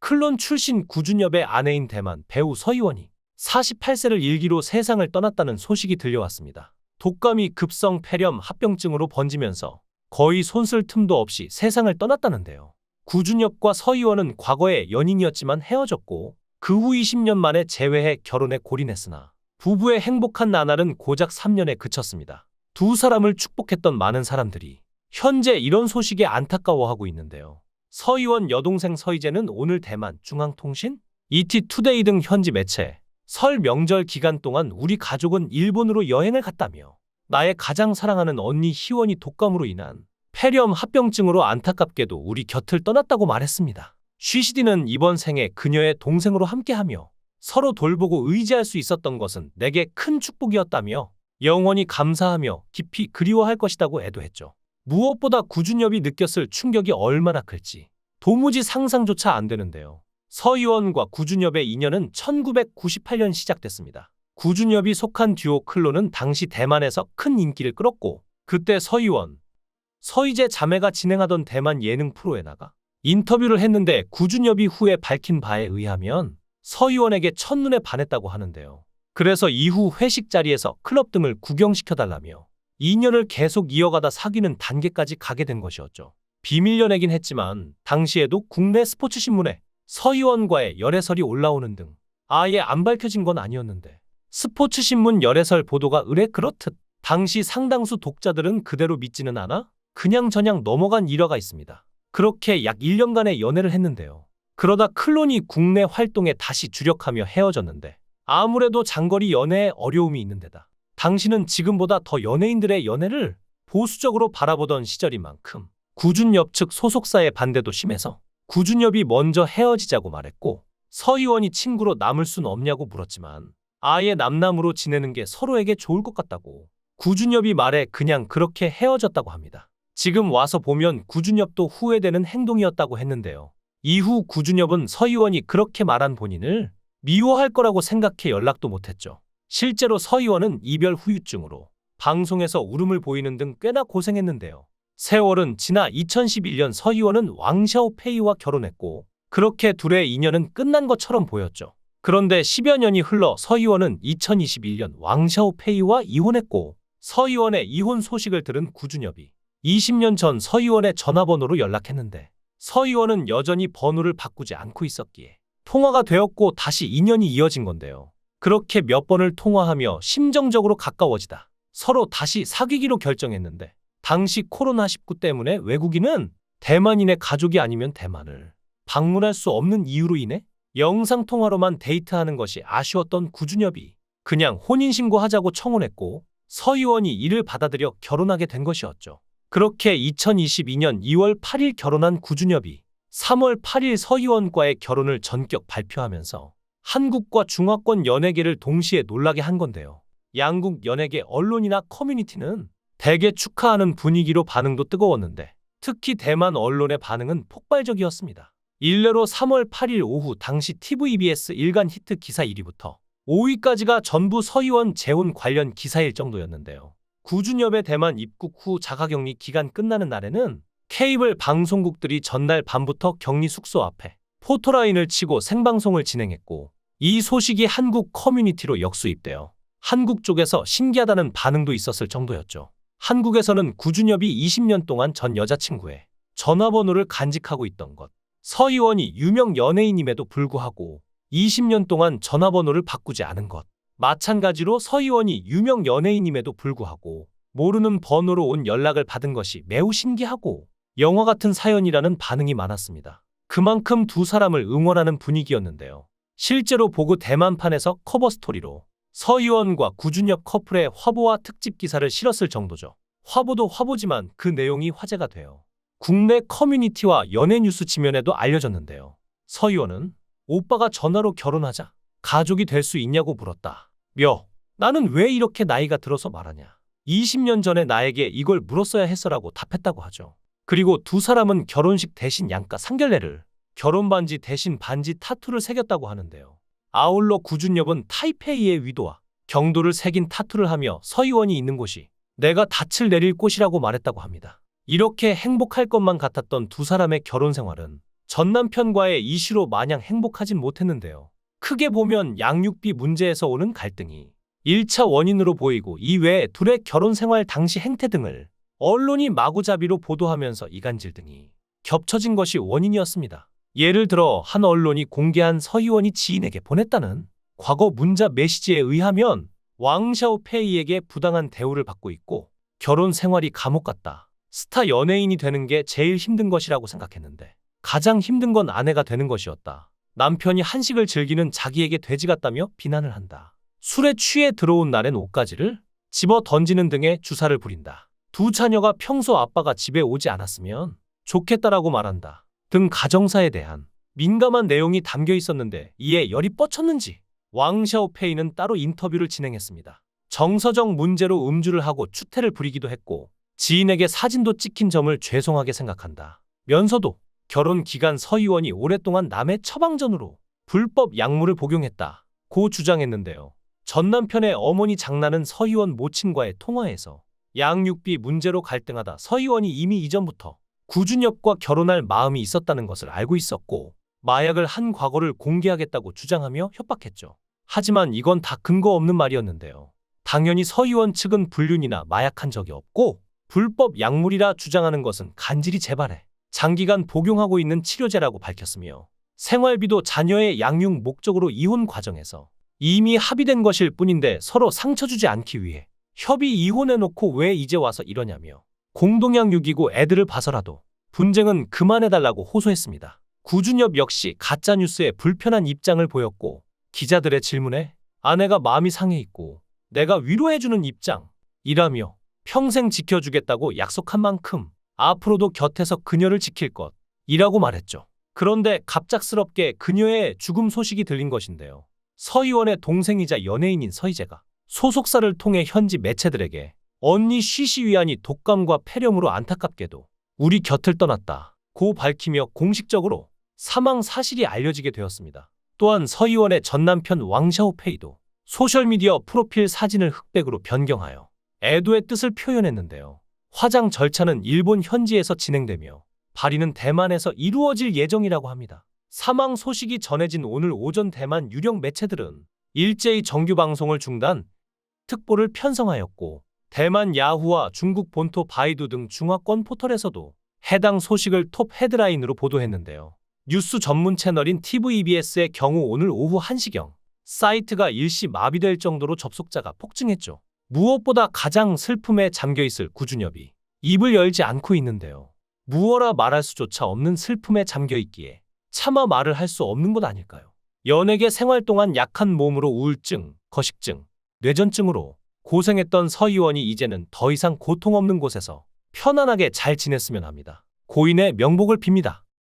클론 출신 구준엽의 아내인 대만 배우 서희원이 48세를 일기로 세상을 떠났다는 소식이 들려왔습니다. 독감이 급성 폐렴 합병증으로 번지면서 거의 손쓸 틈도 없이 세상을 떠났다는데요. 구준엽과 서희원은 과거에 연인이었지만 헤어졌고 그 후 20년 만에 재회해 결혼에 골인했으나 부부의 행복한 나날은 고작 3년에 그쳤습니다. 두 사람을 축복했던 많은 사람들이 현재 이런 소식에 안타까워하고 있는데요. 서희원 여동생 서희재는 오늘 대만 중앙통신, ETtoday 등 현지 매체에 설 명절 기간 동안 우리 가족은 일본으로 여행을 갔다며 나의 가장 사랑하는 언니 희원이 독감으로 인한 폐렴 합병증으로 안타깝게도 우리 곁을 떠났다고 말했습니다. 쉬시디는 이번 생에 그녀의 동생으로 함께하며 서로 돌보고 의지할 수 있었던 것은 내게 큰 축복이었다며 영원히 감사하며 깊이 그리워할 것이라고 애도했죠. 무엇보다 구준엽이 느꼈을 충격이 얼마나 클지 도무지 상상조차 안 되는데요. 서희원과 구준엽의 인연은 1998년 시작됐습니다. 구준엽이 속한 듀오 클론은 당시 대만에서 큰 인기를 끌었고 그때 서희원, 서희재 자매가 진행하던 대만 예능 프로에 나가 인터뷰를 했는데 구준엽이 후에 밝힌 바에 의하면 서희원에게 첫눈에 반했다고 하는데요. 그래서 이후 회식 자리에서 클럽 등을 구경시켜달라며 인연을 계속 이어가다 사귀는 단계까지 가게 된 것이었죠. 비밀 연애긴 했지만 당시에도 국내 스포츠 신문에 서희원과의 열애설이 올라오는 등 아예 안 밝혀진 건 아니었는데 스포츠 신문 열애설 보도가 의뢰 그렇듯 당시 상당수 독자들은 그대로 믿지는 않아 그냥저냥 넘어간 일화가 있습니다. 그렇게 약 1년간의 연애를 했는데요. 그러다 클론이 국내 활동에 다시 주력하며 헤어졌는데 아무래도 장거리 연애에 어려움이 있는 데다 당시는 지금보다 더 연예인들의 연애를 보수적으로 바라보던 시절인 만큼 구준엽 측 소속사의 반대도 심해서 구준엽이 먼저 헤어지자고 말했고 서희원이 친구로 남을 순 없냐고 물었지만 아예 남남으로 지내는 게 서로에게 좋을 것 같다고 구준엽이 말해 그냥 그렇게 헤어졌다고 합니다. 지금 와서 보면 구준엽도 후회되는 행동이었다고 했는데요. 이후 구준엽은 서희원이 그렇게 말한 본인을 미워할 거라고 생각해 연락도 못했죠. 실제로 서희원은 이별 후유증으로 방송에서 울음을 보이는 등 꽤나 고생했는데요. 세월은 지나 2011년 서희원은 왕샤오페이와 결혼했고 그렇게 둘의 인연은 끝난 것처럼 보였죠. 그런데 10여 년이 흘러 서희원은 2021년 왕샤오페이와 이혼했고 서희원의 이혼 소식을 들은 구준엽이 20년 전 서희원의 전화번호로 연락했는데 서희원은 여전히 번호를 바꾸지 않고 있었기에 통화가 되었고 다시 인연이 이어진 건데요. 그렇게 몇 번을 통화하며 심정적으로 가까워지다 서로 다시 사귀기로 결정했는데 당시 코로나19 때문에 외국인은 대만인의 가족이 아니면 대만을 방문할 수 없는 이유로 인해 영상통화로만 데이트하는 것이 아쉬웠던 구준엽이 그냥 혼인신고하자고 청혼했고 서희원이 이를 받아들여 결혼하게 된 것이었죠. 그렇게 2022년 2월 8일 결혼한 구준엽이 3월 8일 서희원과의 결혼을 전격 발표하면서 한국과 중화권 연예계를 동시에 놀라게 한 건데요. 양국 연예계 언론이나 커뮤니티는 대개 축하하는 분위기로 반응도 뜨거웠는데 특히 대만 언론의 반응은 폭발적이었습니다. 일례로 3월 8일 오후 당시 TVBS 일간 히트 기사 1위부터 5위까지가 전부 서희원 재혼 관련 기사일 정도였는데요. 구준엽의 대만 입국 후 자가격리 기간 끝나는 날에는 케이블 방송국들이 전날 밤부터 격리 숙소 앞에 포토라인을 치고 생방송을 진행했고 이 소식이 한국 커뮤니티로 역수입되어 한국 쪽에서 신기하다는 반응도 있었을 정도였죠. 한국에서는 구준엽이 20년 동안 전 여자친구의 전화번호를 간직하고 있던 것, 서희원이 유명 연예인임에도 불구하고 20년 동안 전화번호를 바꾸지 않은 것, 마찬가지로 서희원이 유명 연예인임에도 불구하고 모르는 번호로 온 연락을 받은 것이 매우 신기하고 영화 같은 사연이라는 반응이 많았습니다. 그만큼 두 사람을 응원하는 분위기였는데요. 실제로 보그 대만판에서 커버 스토리로 서희원과 구준엽 커플의 화보와 특집 기사를 실었을 정도죠. 화보도 화보지만 그 내용이 화제가 돼요. 국내 커뮤니티와 연예 뉴스 지면에도 알려졌는데요. 서희원은 오빠가 전화로 결혼하자 가족이 될 수 있냐고 물었다. 나는 왜 이렇게 나이가 들어서 말하냐. 20년 전에 나에게 이걸 물었어야 했어라고 답했다고 하죠. 그리고 두 사람은 결혼식 대신 양가 상견례를, 결혼 반지 대신 반지 타투를 새겼다고 하는데요. 아울러 구준엽은 타이페이의 위도와 경도를 새긴 타투를 하며 서희원이 있는 곳이 내가 닻을 내릴 곳이라고 말했다고 합니다. 이렇게 행복할 것만 같았던 두 사람의 결혼 생활은 전 남편과의 이슈로 마냥 행복하진 못했는데요. 크게 보면 양육비 문제에서 오는 갈등이 1차 원인으로 보이고, 이외에 둘의 결혼 생활 당시 행태 등을 언론이 마구잡이로 보도하면서 이간질 등이 겹쳐진 것이 원인이었습니다. 예를 들어 한 언론이 공개한 서희원이 지인에게 보냈다는 과거 문자 메시지에 의하면 왕샤오페이에게 부당한 대우를 받고 있고, 결혼 생활이 감옥 같다. 스타 연예인이 되는 게 제일 힘든 것이라고 생각했는데 가장 힘든 건 아내가 되는 것이었다. 남편이 한식을 즐기는 자기에게 돼지 같다며 비난을 한다. 술에 취해 들어온 날엔 옷가지를 집어 던지는 등의 주사를 부린다. 두 자녀가 평소 아빠가 집에 오지 않았으면 좋겠다라고 말한다. 등 가정사에 대한 민감한 내용이 담겨 있었는데, 이에 열이 뻗쳤는지 왕샤오페이는 따로 인터뷰를 진행했습니다. 정서적 문제로 음주를 하고 추태를 부리기도 했고, 지인에게 사진도 찍힌 점을 죄송하게 생각한다 면서도 결혼 기간 서희원이 오랫동안 남의 처방전으로 불법 약물을 복용했다고 주장했는데요. 전 남편의 어머니 장난은 서희원 모친과의 통화에서 양육비 문제로 갈등하다 서희원이 이미 이전부터 구준엽과 결혼할 마음이 있었다는 것을 알고 있었고, 마약을 한 과거를 공개하겠다고 주장하며 협박했죠. 하지만 이건 다 근거 없는 말이었는데요. 당연히 서희원 측은 불륜이나 마약한 적이 없고 불법 약물이라 주장하는 것은 간질이 재발해 장기간 복용하고 있는 치료제라고 밝혔으며, 생활비도 자녀의 양육 목적으로 이혼 과정에서 이미 합의된 것일 뿐인데 서로 상처 주지 않기 위해 협의 이혼해놓고 왜 이제 와서 이러냐며 공동양육이고 애들을 봐서라도 분쟁은 그만해달라고 호소했습니다. 구준엽 역시 가짜뉴스에 불편한 입장을 보였고, 기자들의 질문에 아내가 마음이 상해 있고 내가 위로해주는 입장이라며 평생 지켜주겠다고 약속한 만큼 앞으로도 곁에서 그녀를 지킬 것이라고 말했죠. 그런데 갑작스럽게 그녀의 죽음 소식이 들린 것인데요. 서희원의 동생이자 연예인인 서희재가 소속사를 통해 현지 매체들에게 언니 쉬쉬위안이 독감과 폐렴으로 안타깝게도 우리 곁을 떠났다고 밝히며 공식적으로 사망 사실이 알려지게 되었습니다. 또한 서희원의 전 남편 왕샤오페이도 소셜미디어 프로필 사진을 흑백으로 변경하여 애도의 뜻을 표현했는데요. 화장 절차는 일본 현지에서 진행되며 발의는 대만에서 이루어질 예정이라고 합니다. 사망 소식이 전해진 오늘 오전 대만 유력 매체들은 일제히 정규 방송을 중단, 특보를 편성하였고, 대만 야후와 중국 본토 바이두 등 중화권 포털에서도 해당 소식을 톱 헤드라인으로 보도했는데요. 뉴스 전문 채널인 TVBS의 경우 오늘 오후 1시경 사이트가 일시 마비될 정도로 접속자가 폭증했죠. 무엇보다 가장 슬픔에 잠겨있을 구준엽이 입을 열지 않고 있는데요. 무어라 말할 수조차 없는 슬픔에 잠겨있기에 차마 말을 할 수 없는 것 아닐까요? 연예계 생활 동안 약한 몸으로 우울증, 거식증, 뇌전증으로 고생했던 서희원이 이제는 더 이상 고통 없는 곳에서 편안하게 잘 지냈으면 합니다. 고인의 명복을 빕니다.